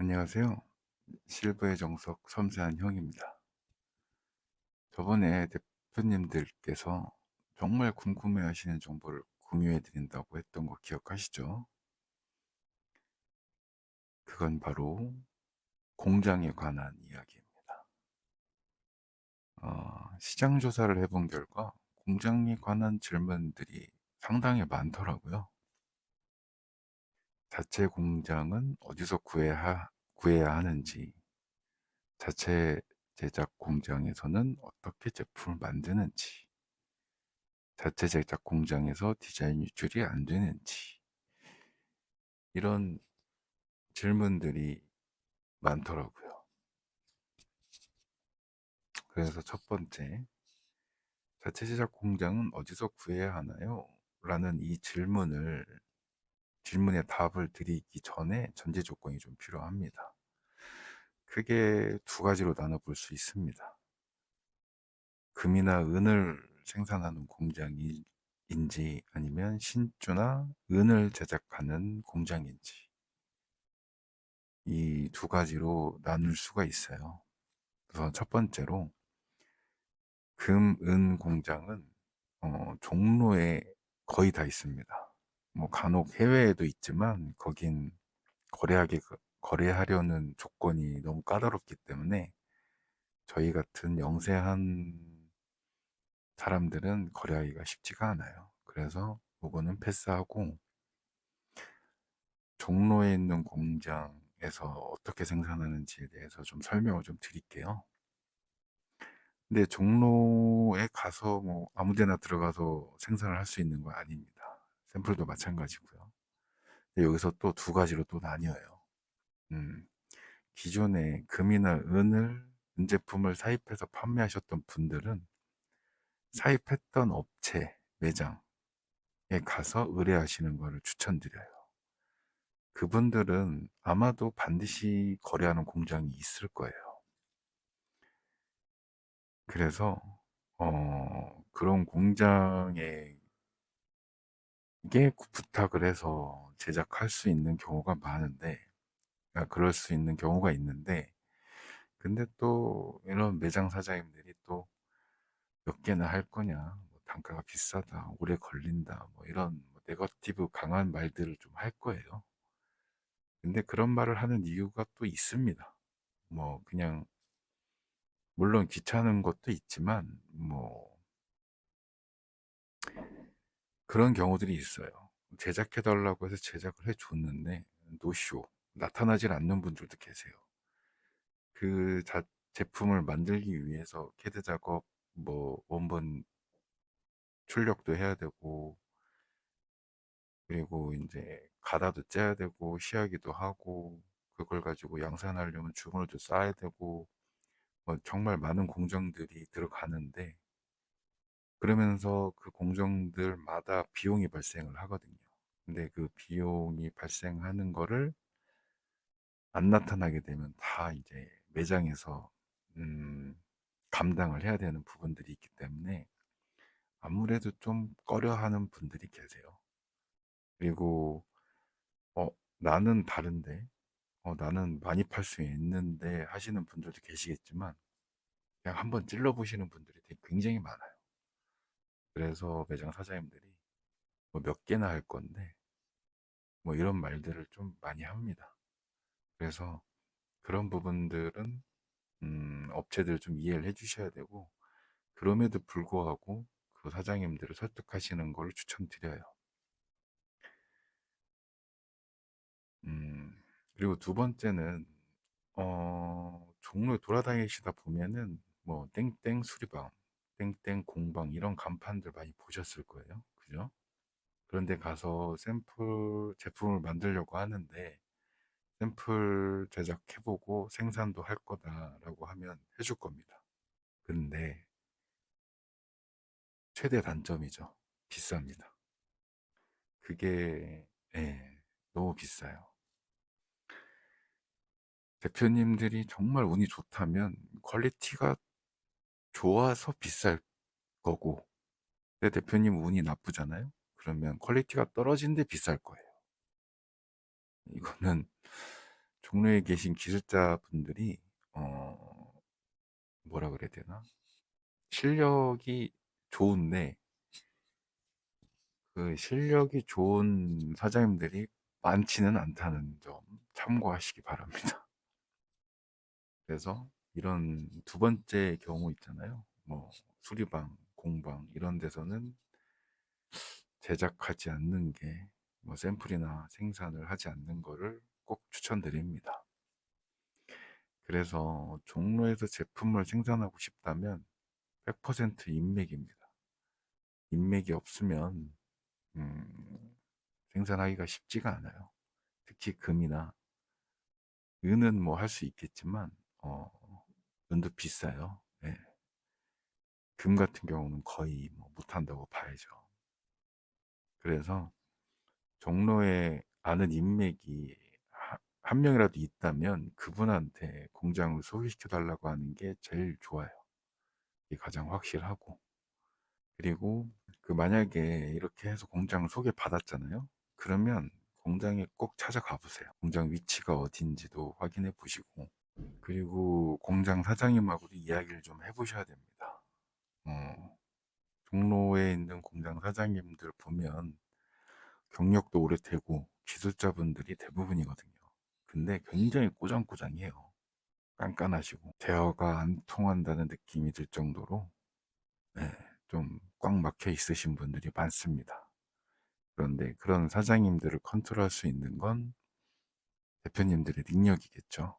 안녕하세요. 실버의 정석 섬세한 형입니다. 저번에 대표님들께서 정말 궁금해 하시는 정보를 공유해 드린다고 했던 거 기억하시죠? 그건 바로 공장에 관한 이야기입니다. 시장 조사를 해본 결과 공장에 관한 질문들이 상당히 많더라고요. 자체 공장은 어디서 구해야 하는지, 자체 제작 공장에서는 어떻게 제품을 만드는지, 자체 제작 공장에서 디자인 유출이 안 되는지, 이런 질문들이 많더라고요. 그래서 첫 번째, 자체 제작 공장은 어디서 구해야 하나요? 라는 이 질문의 답을 드리기 전에 전제 조건이 좀 필요합니다. 크게 두 가지로 나눠볼 수 있습니다. 금이나 은을 생산하는 공장인지 아니면 신주나 은을 제작하는 공장인지, 이 두 가지로 나눌 수가 있어요. 우선 첫 번째로 금, 은 공장은 종로에 거의 다 있습니다. 뭐 간혹 해외에도 있지만 거긴 거래하기 거래하려는 조건이 너무 까다롭기 때문에 저희 같은 영세한 사람들은 거래하기가 쉽지가 않아요. 그래서 요거는 패스하고 종로에 있는 공장에서 어떻게 생산하는지에 대해서 좀 설명을 좀 드릴게요. 근데 종로에 가서 뭐 아무 데나 들어가서 생산을 할 수 있는 건 아닙니다. 샘플도 마찬가지고요. 근데 여기서 또 두 가지로 또 나뉘어요. 음, 기존에 금이나 은 제품을 사입해서 판매하셨던 분들은 사입했던 업체 매장에 가서 의뢰하시는 것을 추천드려요. 그분들은 아마도 반드시 거래하는 공장이 있을 거예요. 그래서 그런 공장에 이게 부탁을 해서 제작할 수 있는 경우가 많은데, 그럴 수 있는 경우가 있는데, 근데 또 이런 매장 사장님들이 또 몇 개나 할 거냐, 뭐 단가가 비싸다, 오래 걸린다, 뭐 이런 뭐 네거티브 강한 말들을 좀 할 거예요. 근데 그런 말을 하는 이유가 또 있습니다. 뭐 그냥 물론 귀찮은 것도 있지만 뭐 그런 경우들이 있어요. 제작해달라고 해서 제작을 해줬는데 노쇼, 나타나질 않는 분들도 계세요. 그 제품을 만들기 위해서 캐드 작업, 뭐 원본 출력도 해야 되고, 그리고 이제 가다도 째야 되고 시야기도 하고, 그걸 가지고 양산하려면 주문을도 쌓아야 되고, 뭐 정말 많은 공정들이 들어가는데, 그러면서 그 공정들마다 비용이 발생을 하거든요. 근데 그 비용이 발생하는 거를 안 나타나게 되면 다 이제 매장에서 음, 감당을 해야 되는 부분들이 있기 때문에 아무래도 좀 꺼려하는 분들이 계세요. 그리고 어, 나는 다른데, 나는 많이 팔 수 있는데 하시는 분들도 계시겠지만 그냥 한번 찔러보시는 분들이 되게 굉장히 많아요. 그래서 매장 사장님들이 뭐 몇 개나 할 건데 뭐 이런 말들을 좀 많이 합니다. 그래서 그런 부분들은 업체들 좀 이해를 해주셔야 되고, 그럼에도 불구하고 그 사장님들을 설득하시는 걸 추천드려요. 음, 그리고 두 번째는 종로에 돌아다니시다 보면은 뭐 땡땡 수리방, 땡땡 공방 이런 간판들 많이 보셨을 거예요. 그죠? 그런데 가서 샘플 제품을 만들려고 하는데 샘플 제작해보고 생산도 할 거다라고 하면 해줄 겁니다. 근데 최대 단점이죠. 비쌉니다. 그게 예, 너무 비싸요. 대표님들이 정말 운이 좋다면 퀄리티가 좋아서 비쌀 거고, 내 대표님 운이 나쁘잖아요. 그러면 퀄리티가 떨어진데 비쌀 거예요. 이거는 종로에 계신 기술자분들이 어 뭐라 그래야 되나? 실력이 좋은데 그 실력이 좋은 사장님들이 많지는 않다는 점 참고하시기 바랍니다. 그래서 이런 두 번째 경우 있잖아요. 뭐 수리방, 공방 이런 데서는 제작하지 않는 게, 뭐 샘플이나 생산을 하지 않는 거를 꼭 추천드립니다. 그래서 종로에서 제품을 생산하고 싶다면 100% 인맥입니다. 인맥이 없으면 생산하기가 쉽지가 않아요. 특히 금이나 은은 뭐 할 수 있겠지만 어, 은도 비싸요. 예. 금 같은 경우는 거의 뭐 못한다고 봐야죠. 그래서 종로에 아는 인맥이 한 명이라도 있다면 그분한테 공장을 소개시켜 달라고 하는 게 제일 좋아요. 이게 가장 확실하고. 그리고 그 만약에 이렇게 해서 공장을 소개받았잖아요. 그러면 공장에 꼭 찾아가 보세요. 공장 위치가 어딘지도 확인해 보시고, 그리고 공장 사장님하고도 이야기를 좀 해보셔야 됩니다. 어, 종로에 있는 공장 사장님들 보면 경력도 오래되고 기술자분들이 대부분이거든요. 근데 굉장히 꼬장꼬장해요. 깐깐하시고 대화가 안 통한다는 느낌이 들 정도로, 네, 좀 꽉 막혀 있으신 분들이 많습니다. 그런데 그런 사장님들을 컨트롤할 수 있는 건 대표님들의 능력이겠죠.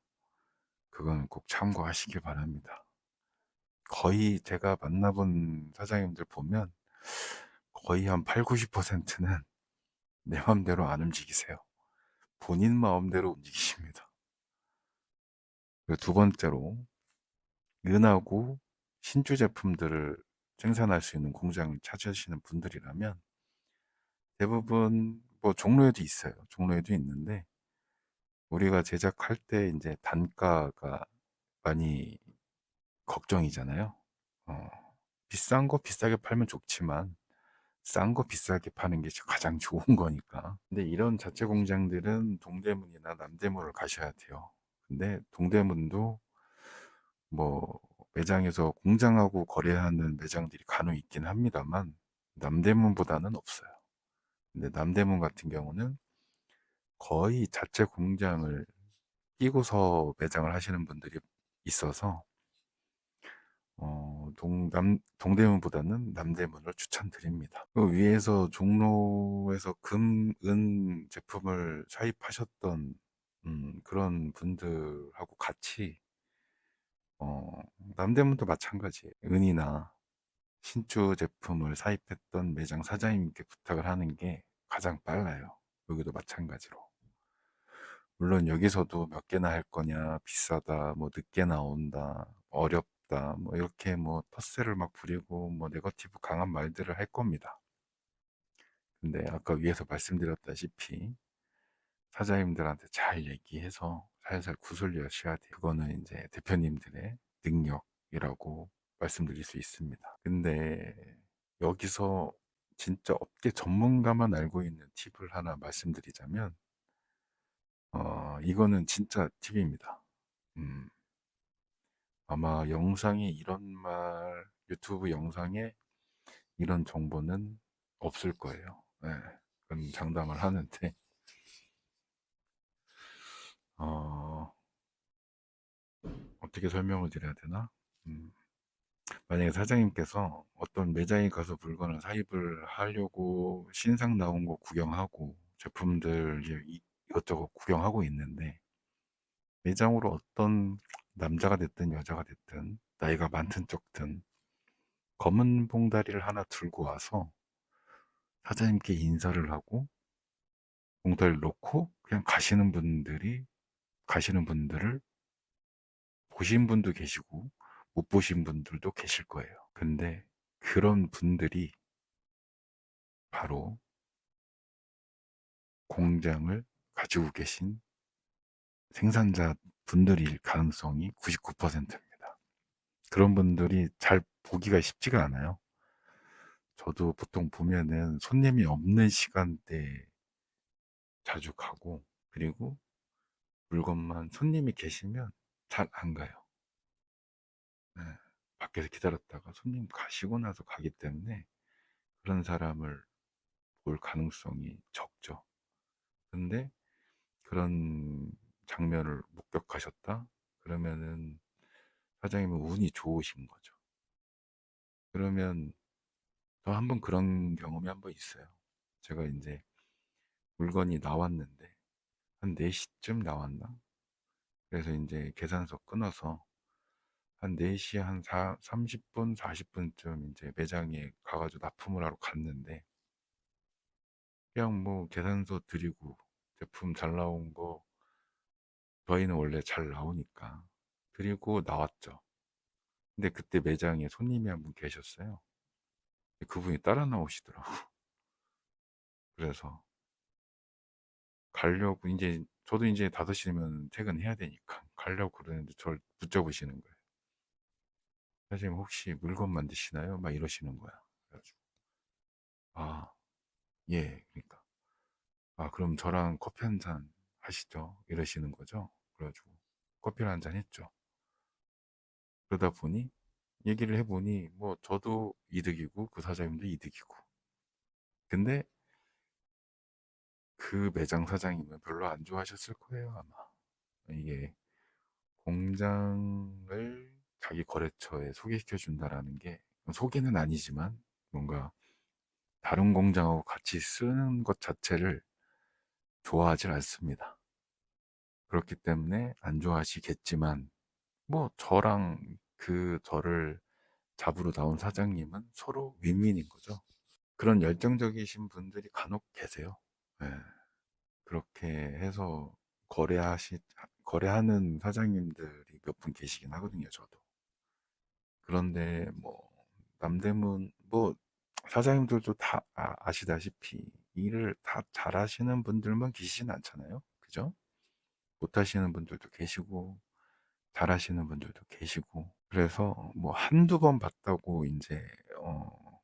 그건 꼭 참고하시길 바랍니다. 거의 제가 만나본 사장님들 보면 거의 한 8, 90%는 내 맘대로 안 움직이세요. 본인 마음대로 움직이십니다. 그리고 두 번째로, 은하고 신주 제품들을 생산할 수 있는 공장을 찾으시는 분들이라면 대부분 뭐 종로에도 있어요. 종로에도 있는데 우리가 제작할 때 이제 단가가 많이 걱정이잖아요. 어, 비싼 거 비싸게 팔면 좋지만 싼 거 비싸게 파는 게 가장 좋은 거니까. 근데 이런 자체 공장들은 동대문이나 남대문을 가셔야 돼요. 근데 동대문도 뭐 매장에서 공장하고 거래하는 매장들이 간혹 있긴 합니다만 남대문보다는 없어요. 근데 남대문 같은 경우는 거의 자체 공장을 끼고서 매장을 하시는 분들이 있어서 동대문보다는 남대문을 추천드립니다. 그 위에서 종로에서 금, 은 제품을 사입하셨던 그런 분들하고 같이 남대문도 마찬가지예요. 은이나 신주 제품을 사입했던 매장 사장님께 부탁을 하는 게 가장 빨라요. 여기도 마찬가지로. 물론 여기서도 몇 개나 할 거냐, 비싸다, 뭐 늦게 나온다, 어렵다, 뭐 이렇게 뭐 텃세를 막 부리고 뭐 네거티브 강한 말들을 할 겁니다. 근데 아까 위에서 말씀드렸다시피 사장님들한테 잘 얘기해서 살살 구슬려셔야 돼요. 그거는 이제 대표님들의 능력이라고 말씀드릴 수 있습니다. 근데 여기서 진짜 업계 전문가만 알고 있는 팁을 하나 말씀드리자면, 이거는 진짜 팁입니다. 음, 아마 영상에 이런 말, 유튜브 영상에 이런 정보는 없을 거예요. 네, 그건 장담을 하는데, 어, 어떻게 설명을 드려야 되나? 음, 만약에 사장님께서 어떤 매장에 가서 물건을 사입을 하려고 신상 나온 거 구경하고 제품들 이것저것 구경하고 있는데, 매장으로 어떤 남자가 됐든 여자가 됐든 나이가 많든 적든 검은 봉다리를 하나 들고 와서 사장님께 인사를 하고 봉다리를 놓고 그냥 가시는 분들을 보신 분도 계시고 못 보신 분들도 계실 거예요. 근데 그런 분들이 바로 공장을 가지고 계신 생산자 분들일 가능성이 99%입니다. 그런 분들이 잘 보기가 쉽지가 않아요. 저도 보통 보면은 손님이 없는 시간대에 자주 가고, 그리고 물건만 손님이 계시면 잘 안 가요. 네. 밖에서 기다렸다가 손님 가시고 나서 가기 때문에 그런 사람을 볼 가능성이 적죠. 근데 그런 장면을 목격하셨다? 그러면은 사장님은 운이 좋으신 거죠. 그러면 저 한 번 그런 경험이 한 번 있어요. 제가 이제 물건이 나왔는데 한 4시쯤 나왔나? 그래서 이제 계산서 끊어서 한 4시 한 30분, 40분쯤 이제 매장에 가가지고 납품을 하러 갔는데 그냥 뭐 계산서 드리고 제품 잘 나온 거 저희는 원래 잘 나오니까 드리고 나왔죠. 근데 그때 매장에 손님이 한 분 계셨어요. 그분이 따라 나오시더라고. 그래서 가려고 이제 저도 이제 5시면 퇴근해야 되니까 가려고 그러는데 저를 붙잡으시는 거예요. 선생님 혹시 물건 만드시나요? 막 이러시는 거야. 그래가지고 아, 예. 그러니까 아, 그럼 저랑 커피 한 잔 하시죠. 이러시는 거죠. 그래가지고 커피를 한 잔 했죠. 그러다 보니 얘기를 해보니 뭐 저도 이득이고 그 사장님도 이득이고. 근데 그 매장 사장님은 별로 안 좋아하셨을 거예요, 아마. 이게 공장을 자기 거래처에 소개시켜 준다라는 게 소개는 아니지만 뭔가 다른 공장하고 같이 쓰는 것 자체를 좋아하지 않습니다. 그렇기 때문에 안 좋아하시겠지만 뭐 저랑 그 저를 잡으러 나온 사장님은 서로 윈윈인 거죠. 그런 열정적이신 분들이 간혹 계세요. 예, 그렇게 해서 거래하는 사장님들이 몇 분 계시긴 하거든요, 저도. 그런데 뭐 남대문 뭐 사장님들도 다 아시다시피 일을 다 잘하시는 분들만 계시진 않잖아요. 그죠? 못하시는 분들도 계시고 잘하시는 분들도 계시고 그래서 뭐 한두 번 봤다고 이제 어,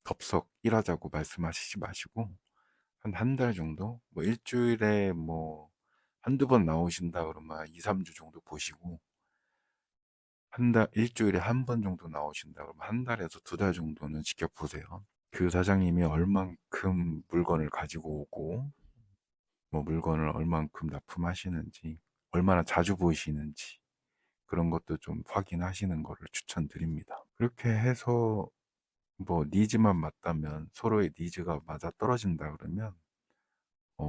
덥석 일하자고 말씀하시지 마시고 한 달 정도 뭐 일주일에 뭐 한두 번 나오신다 그러면 2, 3주 정도 보시고 일주일에 한 번 정도 나오신다 그러면 한 달에서 2달 정도는 지켜보세요. 그 사장님이 얼만큼 물건을 가지고 오고 뭐 물건을 얼만큼 납품하시는지 얼마나 자주 보이시는지 그런 것도 좀 확인하시는 거를 추천드립니다. 그렇게 해서 뭐 니즈만 맞다면 서로의 니즈가 맞아 떨어진다 그러면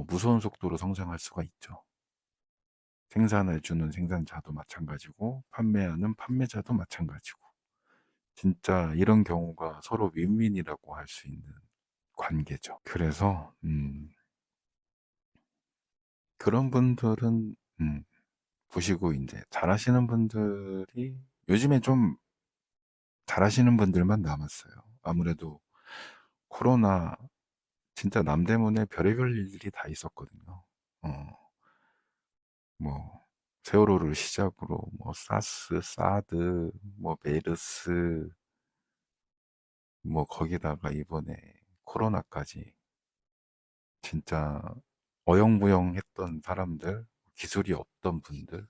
무서운 속도로 성장할 수가 있죠. 생산해 주는 생산자도 마찬가지고 판매하는 판매자도 마찬가지고 진짜 이런 경우가 서로 윈윈이라고 할 수 있는 관계죠. 그래서 그런 분들은 보시고 이제 잘하시는 분들이 요즘에 좀 잘하시는 분들만 남았어요. 아무래도 코로나 진짜 남대문에 별의별 일들이 다 있었거든요. 어, 뭐 세월호를 시작으로 뭐 사스, 사드, 뭐 메르스, 뭐 거기다가 이번에 코로나까지 진짜 어영부영했던 사람들, 기술이 없던 분들,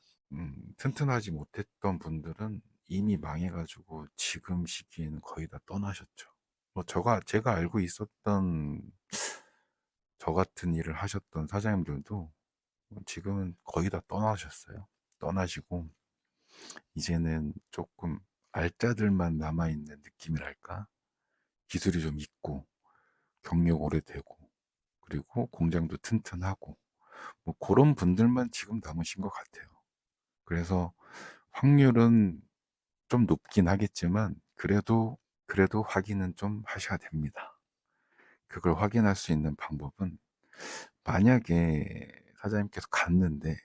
튼튼하지 못했던 분들은 이미 망해가지고 지금 시기에는 거의 다 떠나셨죠. 뭐 제가 알고 있었던 저 같은 일을 하셨던 사장님들도 지금은 거의 다 떠나셨어요. 떠나시고 이제는 조금 알짜들만 남아있는 느낌이랄까? 기술이 좀 있고 경력 오래되고 그리고 공장도 튼튼하고 뭐 그런 분들만 지금 남으신 것 같아요. 그래서 확률은 좀 높긴 하겠지만 그래도 확인은 좀 하셔야 됩니다. 그걸 확인할 수 있는 방법은 만약에 사장님께서 갔는데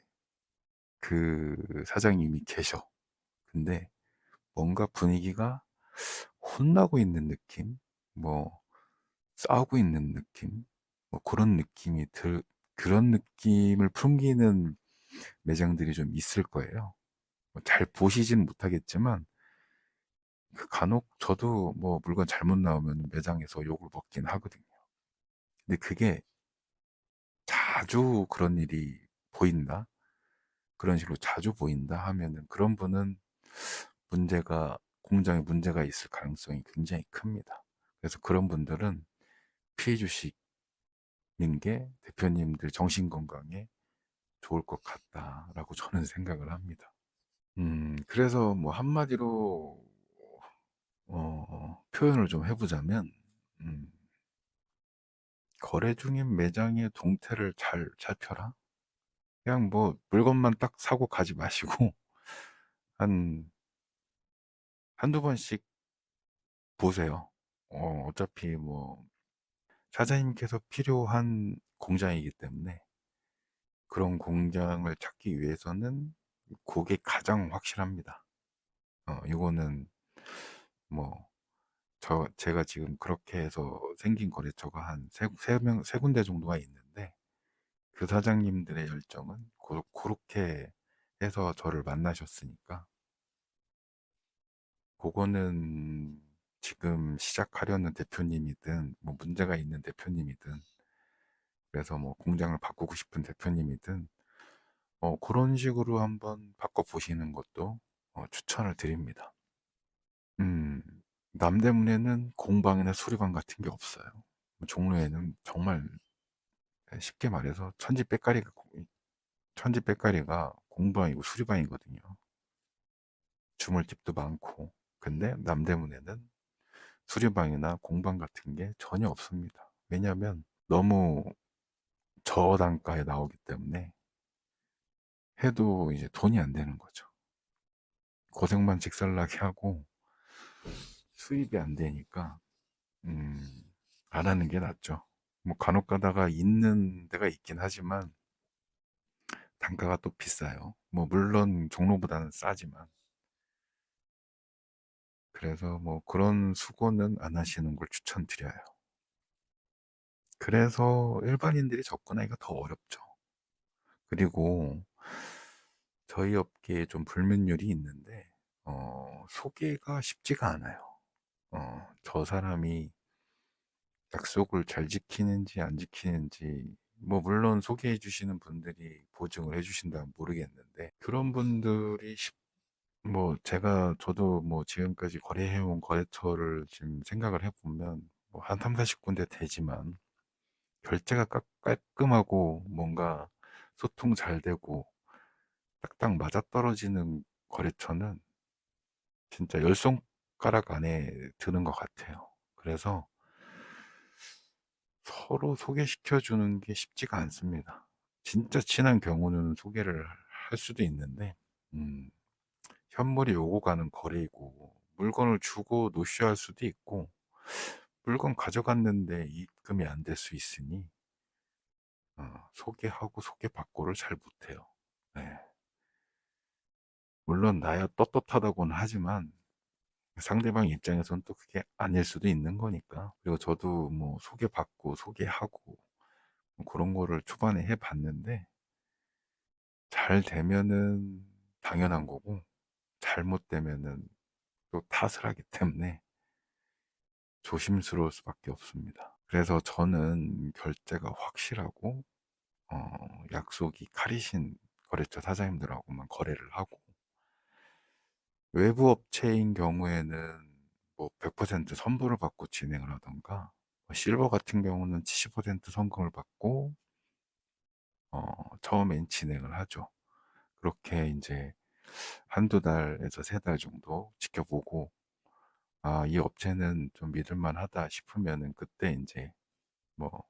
그 사장님이 계셔. 근데 뭔가 분위기가 혼나고 있는 느낌? 뭐 싸우고 있는 느낌? 뭐 그런 느낌을 풍기는 매장들이 좀 있을 거예요. 뭐잘 보시진 못하겠지만 그 간혹 저도 뭐 물건 잘못 나오면 매장에서 욕을 먹긴 하거든요. 근데 그게 자주 그런 일이 보인다. 그런 식으로 자주 보인다 하면은 그런 분은 공장에 문제가 있을 가능성이 굉장히 큽니다. 그래서 그런 분들은 피해 주시는 게 대표님들 정신 건강에 좋을 것 같다라고 저는 생각을 합니다. 그래서 뭐 한마디로 표현을 좀 해보자면, 음, 거래 중인 매장의 동태를 잘 살펴라. 그냥 뭐 물건만 딱 사고 가지 마시고 한 한두 번씩 보세요. 어차피 뭐 사장님께서 필요한 공장이기 때문에 그런 공장을 찾기 위해서는 그게 가장 확실합니다. 이거는 뭐 제가 지금 그렇게 해서 생긴 거래처가 한 세 군데 정도가 있는데 그 사장님들의 열정은 그렇게 해서 저를 만나셨으니까 그거는 지금 시작하려는 대표님이든 뭐 문제가 있는 대표님이든 그래서 뭐 공장을 바꾸고 싶은 대표님이든 그런 식으로 한번 바꿔보시는 것도 추천을 드립니다. 음, 남대문에는 공방이나 수리방 같은 게 없어요. 종로에는 정말 쉽게 말해서 천지빼까리가 공방이고 수리방이거든요. 주물집도 많고. 근데 남대문에는 수리방이나 공방 같은 게 전혀 없습니다. 왜냐하면 너무 저단가에 나오기 때문에 해도 이제 돈이 안 되는 거죠. 고생만 직살나게 하고 수입이 안 되니까 음, 안 하는 게 낫죠. 뭐 간혹 가다가 있는 데가 있긴 하지만 단가가 또 비싸요. 뭐 물론 종로보다는 싸지만 그래서 뭐 그런 수고는 안 하시는 걸 추천드려요. 그래서 일반인들이 접근하기가 더 어렵죠. 그리고 저희 업계에 좀 불문율이 있는데 소개가 쉽지가 않아요. 저 사람이 약속을 잘 지키는지 안 지키는지 뭐 물론 소개해 주시는 분들이 보증을 해 주신다면 모르겠는데 그런 분들이 뭐 저도 뭐 지금까지 거래해온 거래처를 지금 생각을 해보면 뭐 한 3, 40군데 되지만 결제가 깔끔하고 뭔가 소통 잘 되고 딱딱 맞아떨어지는 거래처는 진짜 열 손가락 안에 드는 것 같아요. 그래서 서로 소개시켜 주는 게 쉽지가 않습니다. 진짜 친한 경우는 소개를 할 수도 있는데, 음, 현물이 오고 가는 거래이고, 물건을 주고 노쇼할 수도 있고, 물건 가져갔는데 입금이 안 될 수 있으니, 소개하고 소개받고를 잘 못해요. 네. 물론 나야 떳떳하다고는 하지만, 상대방 입장에서는 또 그게 아닐 수도 있는 거니까. 그리고 저도 뭐 소개받고 소개하고, 뭐 그런 거를 초반에 해봤는데, 잘 되면은 당연한 거고, 잘못되면은 또 탓을 하기 때문에 조심스러울 수밖에 없습니다. 그래서 저는 결제가 확실하고, 약속이 카리신 거래처 사장님들하고만 거래를 하고, 외부 업체인 경우에는 뭐 100% 선불을 받고 진행을 하던가, 실버 같은 경우는 70% 성금을 받고, 처음엔 진행을 하죠. 그렇게 이제 한두 달에서 세 달 정도 지켜보고, 아, 이 업체는 좀 믿을만 하다 싶으면은 그때 이제 뭐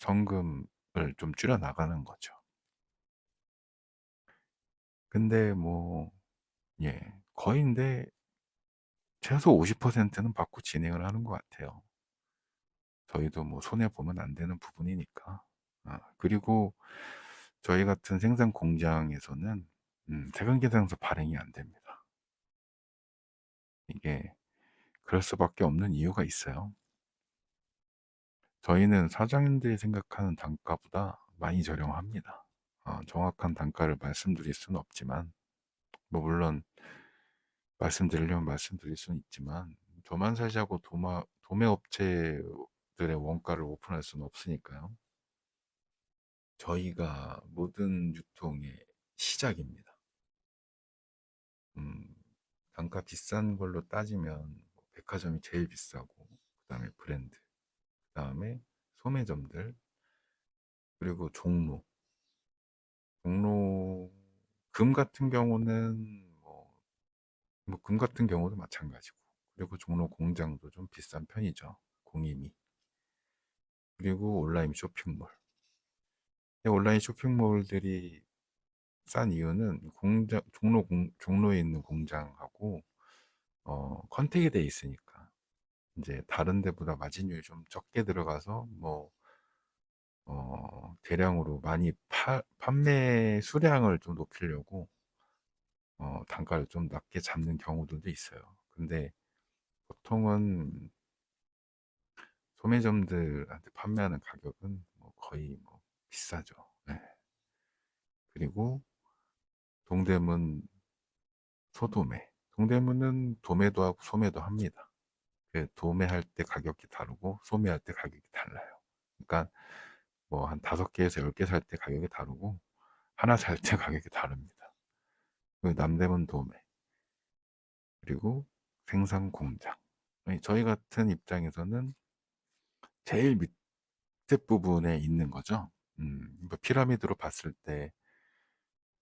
성금을 좀 줄여 나가는 거죠. 근데 뭐, 예, 거의인데 최소 50%는 받고 진행을 하는 것 같아요. 저희도 뭐 손해보면 안 되는 부분이니까. 그리고 저희 같은 생산 공장에서는 세금계산서 발행이 안 됩니다. 이게 그럴 수밖에 없는 이유가 있어요. 저희는 사장님들이 생각하는 단가보다 많이 저렴합니다. 정확한 단가를 말씀드릴 수는 없지만, 뭐 물론 말씀드리려면 말씀드릴 수는 있지만, 저만 살자고 도매업체들의 원가를 오픈할 수는 없으니까요. 저희가 모든 유통의 시작입니다. 음, 단가 비싼 걸로 따지면 뭐 백화점이 제일 비싸고, 그다음에 브랜드, 그다음에 소매점들, 그리고 종로 금 같은 경우는 금 같은 경우도 마찬가지고, 그리고 종로 공장도 좀 비싼 편이죠. 공임이. 그리고 온라인 쇼핑몰. 온라인 쇼핑몰들이 싼 이유는 종로에 있는 공장하고 컨택이 돼 있으니까 이제 다른 데보다 마진율이 좀 적게 들어가서 대량으로 많이 판매 수량을 좀 높이려고 단가를 좀 낮게 잡는 경우들도 있어요. 근데 보통은 소매점들한테 판매하는 가격은 거의 비싸죠. 네. 그리고 동대문 소도매. 동대문은 도매도 하고 소매도 합니다. 도매할 때 가격이 다르고 소매할 때 가격이 달라요. 그러니까 뭐 한 5개에서 10개 살 때 가격이 다르고 하나 살 때 가격이 다릅니다. 그리고 남대문 도매, 그리고 생산 공장. 저희 같은 입장에서는 제일 밑에 부분에 있는 거죠. 뭐 피라미드로 봤을 때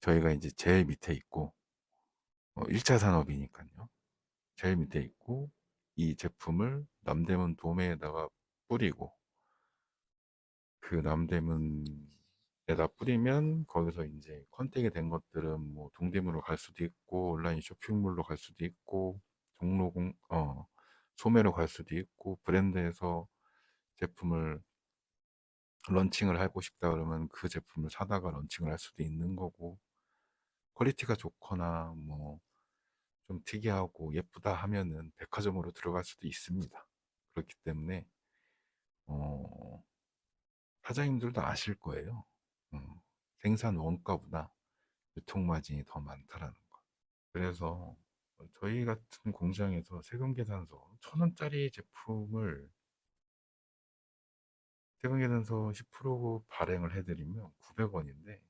저희가 이제 제일 밑에 있고 1차 산업이니까요. 제일 밑에 있고 이 제품을 남대문 도매에다가 뿌리고 그 남대문에다 뿌리면 거기서 이제 컨택이 된 것들은 뭐 동대문으로 갈 수도 있고 온라인 쇼핑몰로 갈 수도 있고 소매로 갈 수도 있고 브랜드에서 제품을 런칭을 하고 싶다 그러면 그 제품을 사다가 런칭을 할 수도 있는 거고 퀄리티가 좋거나 뭐 좀 특이하고 예쁘다 하면은 백화점으로 들어갈 수도 있습니다. 그렇기 때문에 어, 사장님들도 아실 거예요. 어, 생산 원가보다 유통 마진이 더 많다라는 거. 그래서 저희 같은 공장에서 세금계산서 1,000원짜리 제품을 세금계산서 10% 발행을 해드리면 900원인데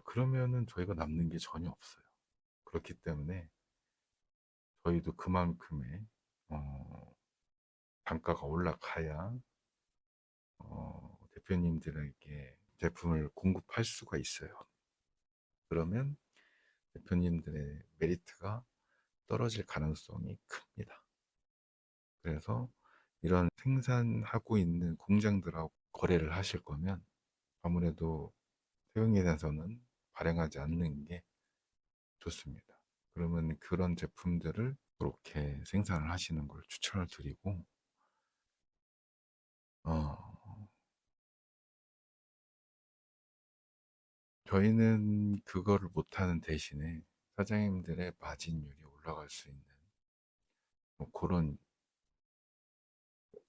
그러면은 저희가 남는 게 전혀 없어요. 그렇기 때문에 저희도 그만큼의 단가가 올라가야 대표님들에게 제품을 공급할 수가 있어요. 그러면 대표님들의 메리트가 떨어질 가능성이 큽니다. 그래서 이런 생산하고 있는 공장들하고 거래를 하실 거면 아무래도 세금에 대해서는 발행하지 않는 게 좋습니다. 그러면 그런 제품들을 그렇게 생산을 하시는 걸 추천을 드리고, 어, 저희는 그거를 못하는 대신에 사장님들의 마진율이 올라갈 수 있는 그런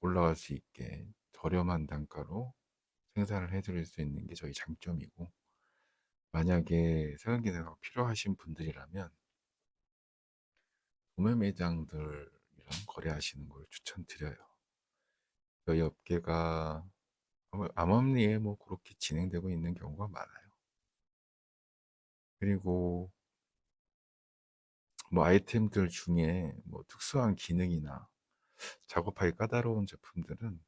올라갈 수 있게 저렴한 단가로 생산을 해드릴 수 있는 게 저희 장점이고, 만약에 세관계사가 필요하신 분들이라면 도매 매장들이랑 거래하시는 걸 추천드려요. 저희 업계가 암암리에 그렇게 진행되고 있는 경우가 많아요. 그리고 아이템들 중에 특수한 기능이나 작업하기 까다로운 제품들은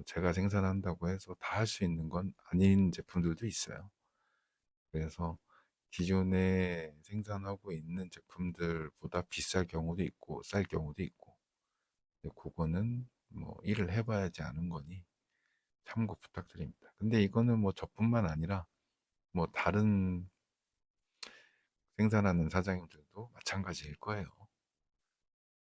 제가 생산한다고 해서 다 할 수 있는 건 아닌 제품들도 있어요. 그래서 기존에 생산하고 있는 제품들보다 비쌀 경우도 있고 쌀 경우도 있고, 근데 그거는 일을 해봐야지 아는 거니 참고 부탁드립니다. 근데 이거는 저뿐만 아니라 다른 생산하는 사장님들도 마찬가지일 거예요.